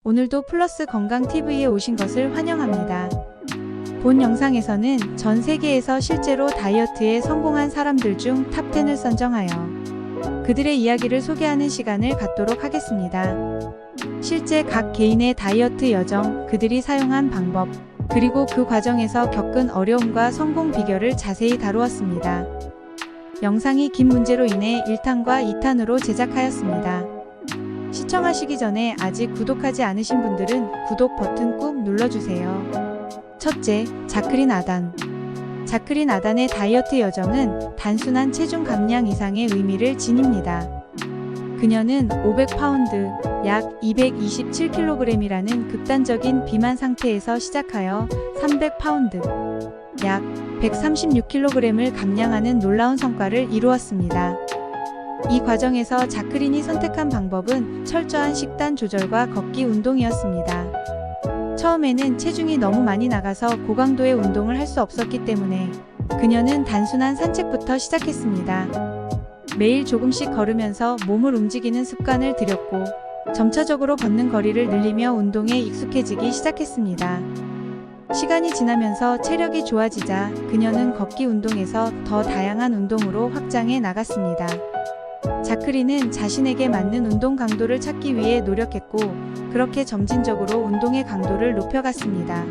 오늘도 플러스 건강TV에 오신 것을 환영합니다. 본 영상에서는 전 세계에서 실제로 다이어트에 성공한 사람들 중 탑10을 선정하여 그들의 이야기를 소개하는 시간을 갖도록 하겠습니다. 실제 각 개인의 다이어트 여정, 그들이 사용한 방법, 그리고 그 과정에서 겪은 어려움과 성공 비결을 자세히 다루었습니다. 영상이 긴 문제로 인해 1탄과 2탄으로 제작하였습니다. 시청하시기 전에 아직 구독하지 않으신 분들은 구독 버튼 꾹 눌러주세요. 첫째, 자클린 아단. 자클린 아단의 다이어트 여정은 단순한 체중 감량 이상의 의미를 지닙니다. 그녀는 500파운드, 약 227kg이라는 극단적인 비만 상태에서 시작하여 300파운드, 약 136kg을 감량하는 놀라운 성과를 이루었습니다. 이 과정에서 자클린이 선택한 방법은 철저한 식단 조절과 걷기 운동이었습니다. 처음에는 체중이 너무 많이 나가서 고강도의 운동을 할 수 없었기 때문에 그녀는 단순한 산책부터 시작했습니다. 매일 조금씩 걸으면서 몸을 움직이는 습관을 들였고 점차적으로 걷는 거리를 늘리며 운동에 익숙해지기 시작했습니다. 시간이 지나면서 체력이 좋아지자 그녀는 걷기 운동에서 더 다양한 운동으로 확장해 나갔습니다. 자클린은 자신에게 맞는 운동 강도를 찾기 위해 노력했고 그렇게 점진적으로 운동의 강도를 높여갔습니다.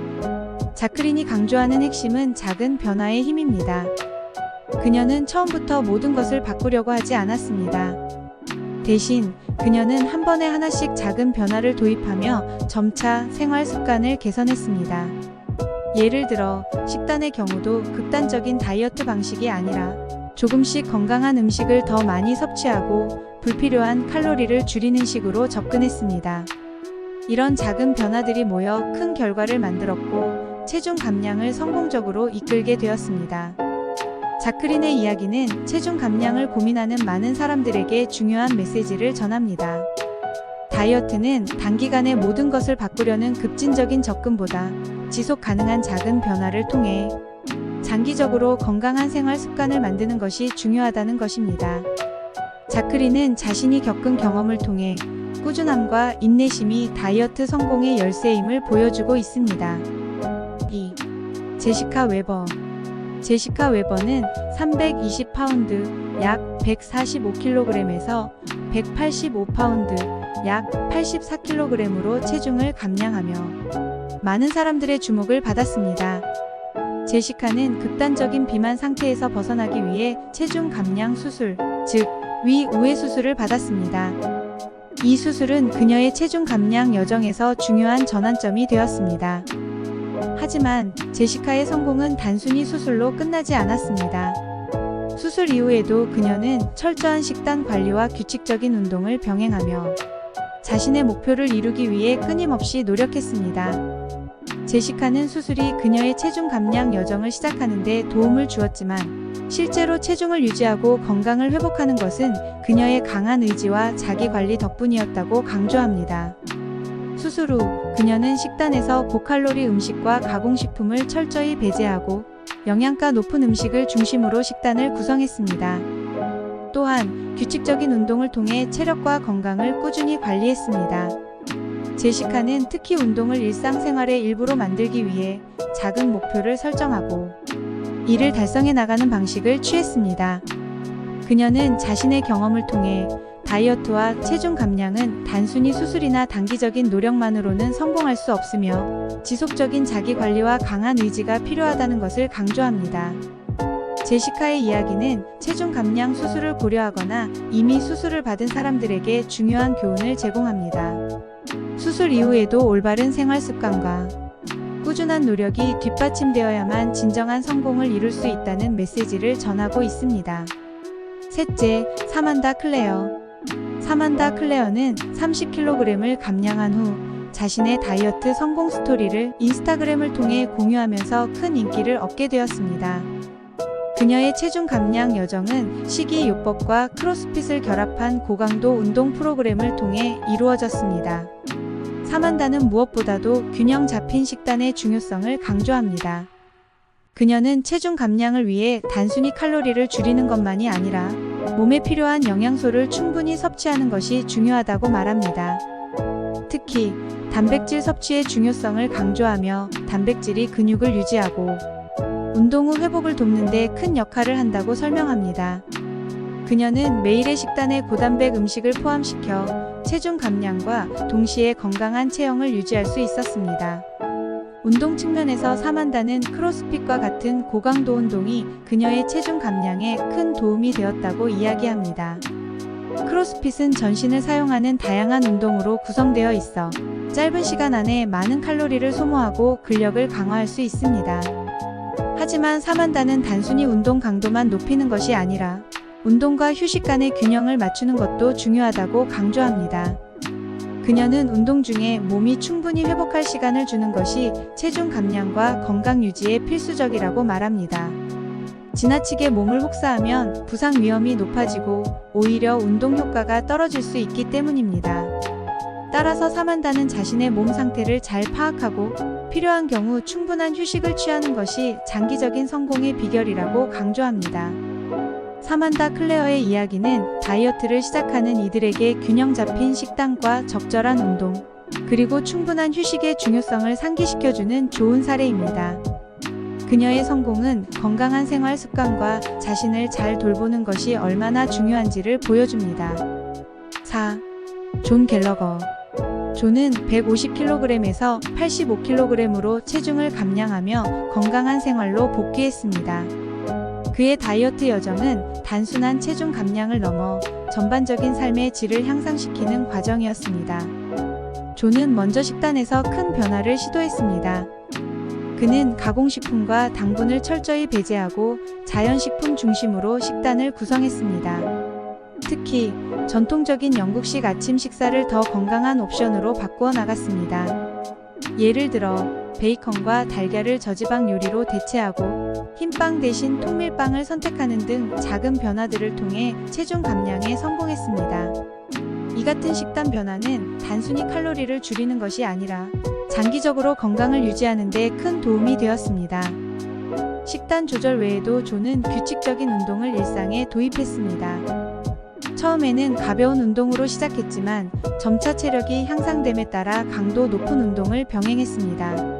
자클린이 강조하는 핵심은 작은 변화의 힘입니다. 그녀는 처음부터 모든 것을 바꾸려고 하지 않았습니다. 대신 그녀는 한 번에 하나씩 작은 변화를 도입하며 점차 생활 습관을 개선했습니다. 예를 들어 식단의 경우도 극단적인 다이어트 방식이 아니라 조금씩 건강한 음식을 더 많이 섭취하고 불필요한 칼로리를 줄이는 식으로 접근했습니다. 이런 작은 변화들이 모여 큰 결과를 만들었고 체중 감량을 성공적으로 이끌게 되었습니다. 자클린의 이야기는 체중 감량을 고민하는 많은 사람들에게 중요한 메시지를 전합니다. 다이어트는 단기간에 모든 것을 바꾸려는 급진적인 접근보다 지속 가능한 작은 변화를 통해 장기적으로 건강한 생활 습관을 만드는 것이 중요하다는 것입니다. 자클린은 자신이 겪은 경험을 통해 꾸준함과 인내심이 다이어트 성공의 열쇠임을 보여주고 있습니다. 2. 제시카 웨버. 제시카 웨버는 320파운드, 약 145kg에서 185파운드, 약 84kg으로 체중을 감량하며 많은 사람들의 주목을 받았습니다. 제시카는 극단적인 비만 상태에서 벗어나기 위해 체중 감량 수술, 즉 위우회 수술을 받았습니다. 이 수술은 그녀의 체중 감량 여정에서 중요한 전환점이 되었습니다. 하지만 제시카의 성공은 단순히 수술로 끝나지 않았습니다. 수술 이후에도 그녀는 철저한 식단 관리와 규칙적인 운동을 병행하며 자신의 목표를 이루기 위해 끊임없이 노력했습니다. 제시카는 수술이 그녀의 체중 감량 여정을 시작하는 데 도움을 주었지만 실제로 체중을 유지하고 건강을 회복하는 것은 그녀의 강한 의지와 자기관리 덕분이었다고 강조합니다. 수술 후 그녀는 식단에서 고칼로리 음식과 가공식품을 철저히 배제하고 영양가 높은 음식을 중심으로 식단을 구성했습니다. 또한 규칙적인 운동을 통해 체력과 건강을 꾸준히 관리했습니다. 제시카는 특히 운동을 일상생활의 일부로 만들기 위해 작은 목표를 설정하고 이를 달성해 나가는 방식을 취했습니다. 그녀는 자신의 경험을 통해 다이어트와 체중 감량은 단순히 수술이나 단기적인 노력만으로는 성공할 수 없으며 지속적인 자기관리와 강한 의지가 필요하다는 것을 강조합니다. 제시카의 이야기는 체중 감량 수술을 고려하거나 이미 수술을 받은 사람들에게 중요한 교훈을 제공합니다. 수술 이후에도 올바른 생활 습관과 꾸준한 노력이 뒷받침되어야만 진정한 성공을 이룰 수 있다는 메시지를 전하고 있습니다. 셋째, 사만다 클레어. 사만다 클레어는 30kg을 감량한 후 자신의 다이어트 성공 스토리를 인스타그램을 통해 공유하면서 큰 인기를 얻게 되었습니다. 그녀의 체중 감량 여정은 식이요법과 크로스핏을 결합한 고강도 운동 프로그램을 통해 이루어졌습니다. 사만다는 무엇보다도 균형 잡힌 식단의 중요성을 강조합니다. 그녀는 체중 감량을 위해 단순히 칼로리를 줄이는 것만이 아니라 몸에 필요한 영양소를 충분히 섭취하는 것이 중요하다고 말합니다. 특히 단백질 섭취의 중요성을 강조하며 단백질이 근육을 유지하고 운동 후 회복을 돕는 데 큰 역할을 한다고 설명합니다. 그녀는 매일의 식단에 고단백 음식을 포함시켜 체중 감량과 동시에 건강한 체형을 유지할 수 있었습니다. 운동 측면에서 사만다는 크로스핏과 같은 고강도 운동이 그녀의 체중 감량에 큰 도움이 되었다고 이야기합니다. 크로스핏은 전신을 사용하는 다양한 운동으로 구성되어 있어 짧은 시간 안에 많은 칼로리를 소모하고 근력을 강화할 수 있습니다. 하지만 사만다는 단순히 운동 강도만 높이는 것이 아니라 운동과 휴식 간의 균형을 맞추는 것도 중요하다고 강조합니다. 그녀는 운동 중에 몸이 충분히 회복할 시간을 주는 것이 체중 감량과 건강 유지에 필수적이라고 말합니다. 지나치게 몸을 혹사하면 부상 위험이 높아지고 오히려 운동 효과가 떨어질 수 있기 때문입니다. 따라서 사만다는 자신의 몸 상태를 잘 파악하고 필요한 경우 충분한 휴식을 취하는 것이 장기적인 성공의 비결이라고 강조합니다. 사만다 클레어의 이야기는 다이어트를 시작하는 이들에게 균형 잡힌 식단과 적절한 운동, 그리고 충분한 휴식의 중요성을 상기시켜주는 좋은 사례입니다. 그녀의 성공은 건강한 생활 습관과 자신을 잘 돌보는 것이 얼마나 중요한지를 보여줍니다. 4. 존 갤러거. 존은 150kg에서 85kg으로 체중을 감량하며 건강한 생활로 복귀했습니다. 그의 다이어트 여정은 단순한 체중 감량을 넘어 전반적인 삶의 질을 향상시키는 과정이었습니다. 존은 먼저 식단에서 큰 변화를 시도했습니다. 그는 가공식품과 당분을 철저히 배제하고 자연식품 중심으로 식단을 구성했습니다. 특히 전통적인 영국식 아침 식사를 더 건강한 옵션으로 바꾸어 나갔습니다. 예를 들어 베이컨과 달걀을 저지방 요리로 대체하고 흰빵 대신 통밀빵을 선택하는 등 작은 변화들을 통해 체중 감량에 성공했습니다. 이 같은 식단 변화는 단순히 칼로리를 줄이는 것이 아니라 장기적으로 건강을 유지하는 데 큰 도움이 되었습니다. 식단 조절 외에도 존은 규칙적인 운동을 일상에 도입했습니다. 처음에는 가벼운 운동으로 시작했지만 점차 체력이 향상됨에 따라 강도 높은 운동을 병행했습니다.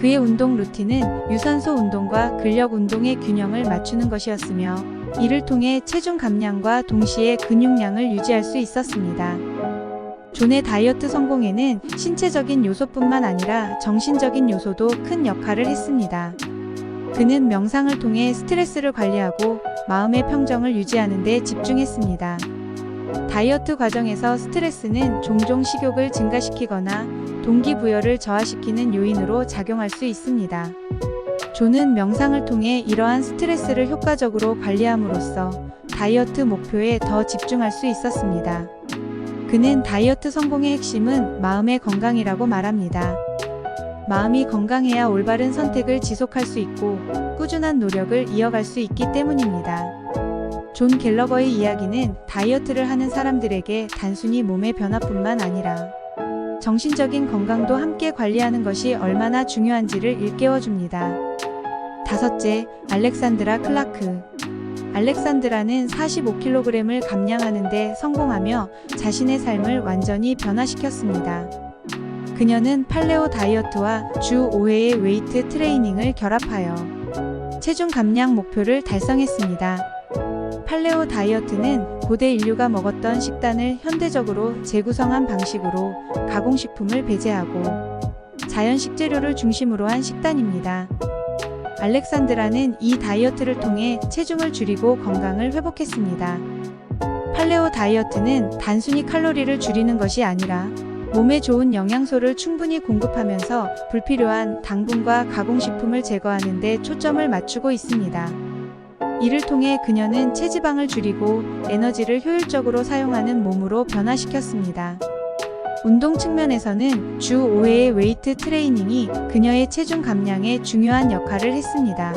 그의 운동 루틴은 유산소 운동과 근력 운동의 균형을 맞추는 것이었으며 이를 통해 체중 감량과 동시에 근육량을 유지할 수 있었습니다. 존의 다이어트 성공에는 신체적인 요소뿐만 아니라 정신적인 요소도 큰 역할을 했습니다. 그는 명상을 통해 스트레스를 관리하고 마음의 평정을 유지하는 데 집중했습니다. 다이어트 과정에서 스트레스는 종종 식욕을 증가시키거나 동기부여를 저하시키는 요인으로 작용할 수 있습니다. 존은 명상을 통해 이러한 스트레스를 효과적으로 관리함으로써 다이어트 목표에 더 집중할 수 있었습니다. 그는 다이어트 성공의 핵심은 마음의 건강이라고 말합니다. 마음이 건강해야 올바른 선택을 지속할 수 있고 꾸준한 노력을 이어갈 수 있기 때문입니다. 존 갤러거의 이야기는 다이어트를 하는 사람들에게 단순히 몸의 변화뿐만 아니라 정신적인 건강도 함께 관리하는 것이 얼마나 중요한지를 일깨워줍니다. 5째, 알렉산드라 클라크. 알렉산드라는 45kg을 감량하는 데 성공하며 자신의 삶을 완전히 변화시켰습니다. 그녀는 팔레오 다이어트와 주 5회의 웨이트 트레이닝을 결합하여 체중 감량 목표를 달성했습니다. 팔레오 다이어트는 고대 인류가 먹었던 식단을 현대적으로 재구성한 방식으로 가공식품을 배제하고 자연 식재료를 중심으로 한 식단입니다. 알렉산드라는 이 다이어트를 통해 체중을 줄이고 건강을 회복했습니다. 팔레오 다이어트는 단순히 칼로리를 줄이는 것이 아니라 몸에 좋은 영양소를 충분히 공급하면서 불필요한 당분과 가공식품을 제거하는 데 초점을 맞추고 있습니다. 이를 통해 그녀는 체지방을 줄이고 에너지를 효율적으로 사용하는 몸으로 변화시켰습니다. 운동 측면에서는 주 5회의 웨이트 트레이닝이 그녀의 체중 감량에 중요한 역할을 했습니다.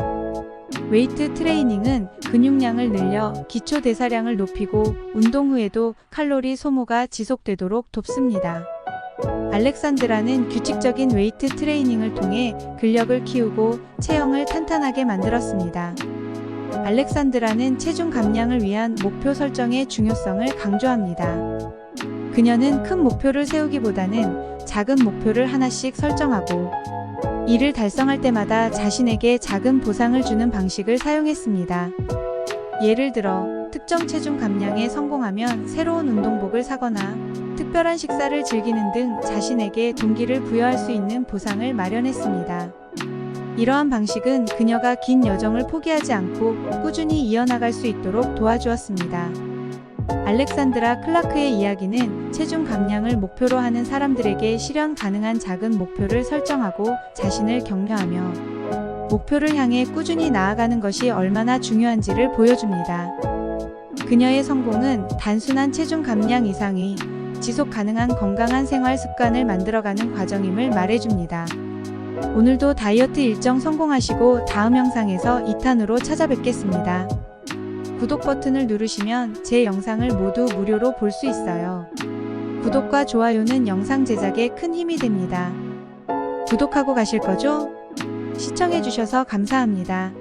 웨이트 트레이닝은 근육량을 늘려 기초 대사량을 높이고 운동 후에도 칼로리 소모가 지속되도록 돕습니다. 알렉산드라는 규칙적인 웨이트 트레이닝을 통해 근력을 키우고 체형을 탄탄하게 만들었습니다. 알렉산드라는 체중 감량을 위한 목표 설정의 중요성을 강조합니다. 그녀는 큰 목표를 세우기보다는 작은 목표를 하나씩 설정하고 이를 달성할 때마다 자신에게 작은 보상을 주는 방식을 사용했습니다. 예를 들어 특정 체중 감량에 성공하면 새로운 운동복을 사거나 특별한 식사를 즐기는 등 자신에게 동기를 부여할 수 있는 보상을 마련했습니다. 이러한 방식은 그녀가 긴 여정을 포기하지 않고 꾸준히 이어나갈 수 있도록 도와주었습니다. 알렉산드라 클라크의 이야기는 체중 감량을 목표로 하는 사람들에게 실현 가능한 작은 목표를 설정하고 자신을 격려하며 목표를 향해 꾸준히 나아가는 것이 얼마나 중요한지를 보여줍니다. 그녀의 성공은 단순한 체중 감량 이상의 지속 가능한 건강한 생활 습관을 만들어가는 과정임을 말해줍니다. 오늘도 다이어트 일정 성공하시고 다음 영상에서 2탄으로 찾아뵙겠습니다. 구독 버튼을 누르시면 제 영상을 모두 무료로 볼 수 있어요. 구독과 좋아요는 영상 제작에 큰 힘이 됩니다. 구독하고 가실 거죠? 시청해주셔서 감사합니다.